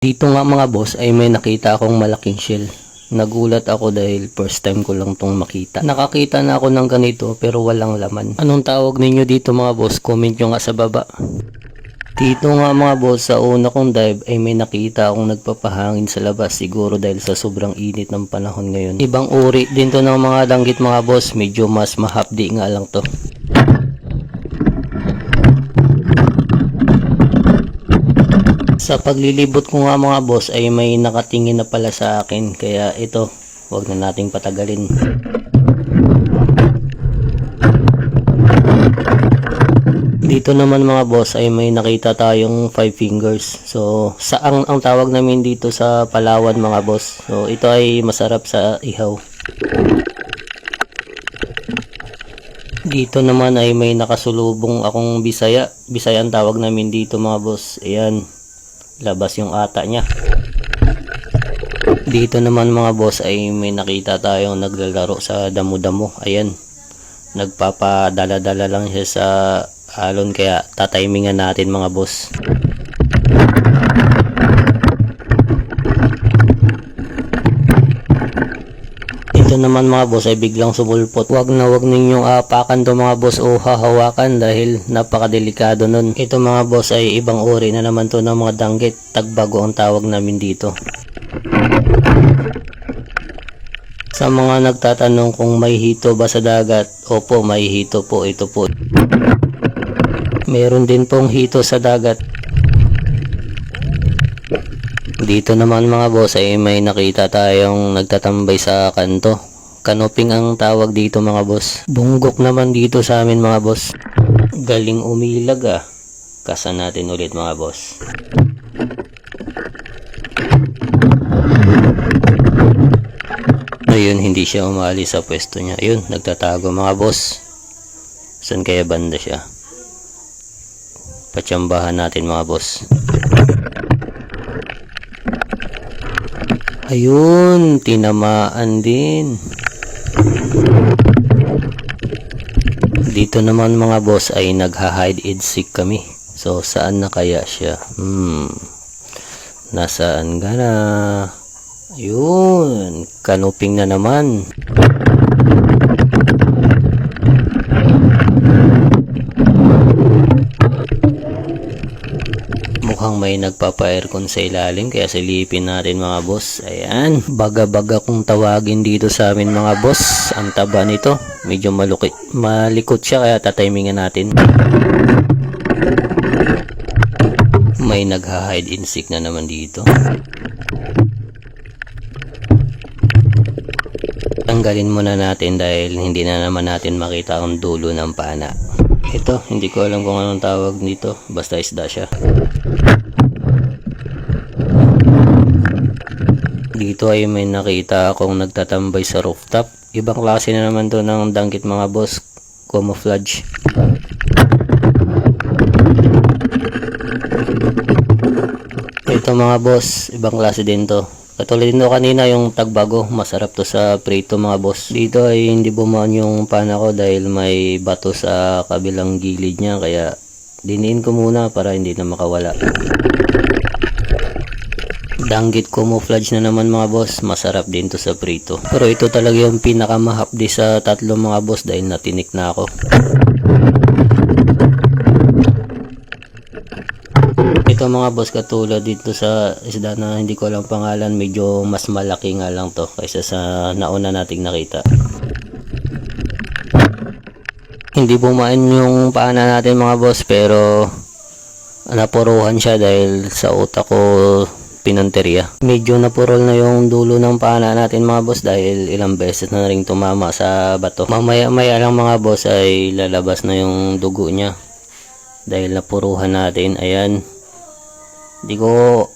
Dito nga mga boss ay may nakita akong malaking shell. Nagulat ako dahil first time ko lang tong makita. Nakakita na ako ng ganito pero walang laman. Anong tawag ninyo dito mga boss? Comment nyo nga sa baba. Dito nga mga boss, sa una kong dive ay may nakita akong nagpapahangin sa labas. Siguro dahil sa sobrang init ng panahon ngayon. Ibang uri din to ng mga danggit mga boss. Medyo mas mahapdi nga lang to. Sa paglilibot ko nga mga boss ay may nakatingin na pala sa akin, kaya ito, wag na nating patagalin. Dito naman mga boss ay may nakita tayong 5 fingers. So saang ang tawag namin dito sa Palawan mga boss. So ito ay masarap sa ihaw. Dito naman ay may nakasulubong akong Bisaya. Bisaya ang tawag namin dito mga boss. Ayan. Labas yung ata niya. Dito naman mga boss ay may nakita tayong naglalaro sa damo-damo. Ayan. Nagpapadala-dala lang siya sa alon kaya tatimingan natin mga boss. Ito naman mga boss ay biglang sumulpot. Wag ninyong apakan to mga boss o hahawakan dahil napakadelikado nun. Ito mga boss ay ibang uri na naman to ng mga danggit. Tagbago ang tawag namin dito. Sa mga nagtatanong kung may hito ba sa dagat, opo, may hito po. Ito po. Meron din pong hito sa dagat. Dito naman mga boss ay may nakita tayong nagtatambay sa kanto. Kanoping ang tawag dito mga boss. Bunggok naman dito sa amin mga boss. Galing umilag ah. Kasa natin ulit mga boss. Ayun, hindi siya umalis sa pwesto niya. Ayun, nagtatago mga boss. Saan kaya banda siya? Patsambahan natin mga boss. Ayun, tinamaan din. Dito naman mga boss ay nagha-hide and seek kami. So saan na kaya siya? Nasaan ka na? Ayun, kanuping na naman. Mukhang may nagpapa-aircon sa ilalim kaya silipin natin mga boss. Ayan, baga-baga kung tawagin dito sa amin mga boss. Ang taba nito, medyo malikot siya kaya tatimingan natin. May nagha-hide and seek na naman dito. Tanggalin muna natin dahil hindi na naman natin makita ang dulo ng pana. Ito, hindi ko alam kung anong tawag dito. Basta isda siya. Dito ay may nakita akong nagtatambay sa rooftop. Ibang klase na naman to ng danggit mga boss. Camouflage. Ito mga boss, ibang klase din to. Katulad din kanina yung tagbago, masarap to sa prito mga boss. Dito ay hindi bumaan yung pana ko dahil may bato sa kabilang gilid niya kaya diniin ko muna para hindi na makawala. Danggit camouflage na naman mga boss, masarap din to sa prito. Pero ito talaga yung pinakamahapdi sa tatlo mga boss dahil natinik na ako. Ito mga boss, katulad dito sa isda na hindi ko alam pangalan, medyo mas malaki nga lang to kaysa sa nauna nating nakita. Hindi bumain yung paana natin mga boss pero napuruhan siya dahil sa utak ko pinanteriya. Medyo napurol na yung dulo ng paana natin mga boss dahil ilang beses na ring tumama sa bato. Mamaya lang mga boss ay lalabas na yung dugo niya dahil napuruhan natin. Ayan. Di ko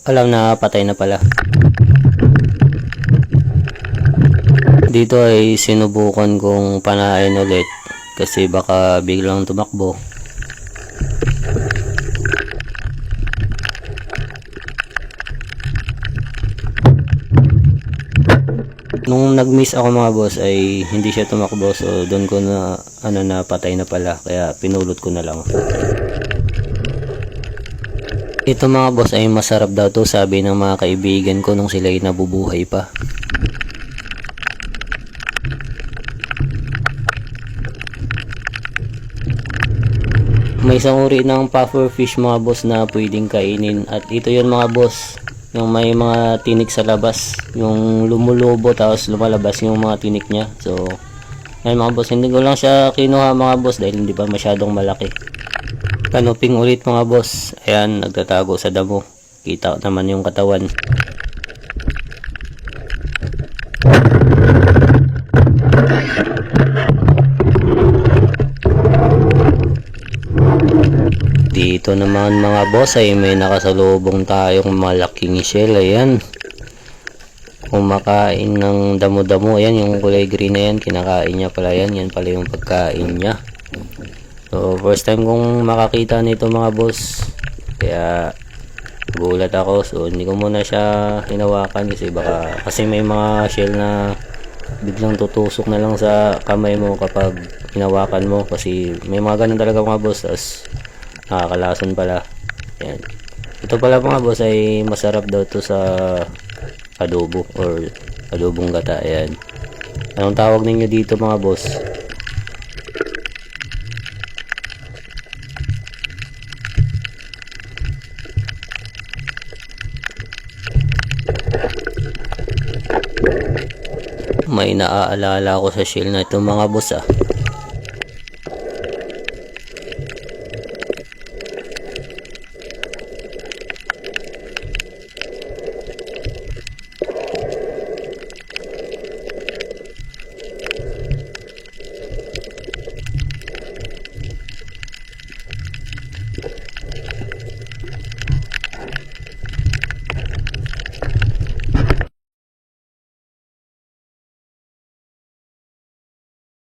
alam na patay na pala. Dito ay sinubukan kong panain ulit kasi baka biglang tumakbo. Nung nag-miss ako mga boss ay hindi siya tumakbo, so doon ko na na patay na pala kaya pinulot ko na lang. Ito mga boss ay masarap daw to, sabi ng mga kaibigan ko nung sila ay nabubuhay pa. May isang uri ng puffer fish mga boss na pwedeng kainin, at ito yun mga boss, yung may mga tinik sa labas, yung lumulubo tapos lumalabas yung mga tinik niya. So ayun mga boss, hindi ko lang siya kinuha mga boss dahil hindi pa masyadong malaki. Kanuping ulit mga boss, ayan, nagtatago sa damo, kita naman yung katawan. Dito naman mga boss ay may nakasalubong tayong malaking shell. Ayan, kumakain ng damo-damo. Ayan, yung kulay green na yan, kinakain niya pala yan. Yan pala yung pagkain niya. So first time kong makakita nito mga boss, kaya gulat ako. So hindi ko muna siya hinawakan kasi may mga shell na biglang tutusok na lang sa kamay mo kapag hinawakan mo, kasi may mga ganun talaga mga boss. Tapos nakakalason pala. Yan. Ito pala mga boss ay masarap daw to sa adobo or adobong gata. Ayan. Anong tawag ninyo dito mga boss? May naaalala ako sa shell na ito mga boss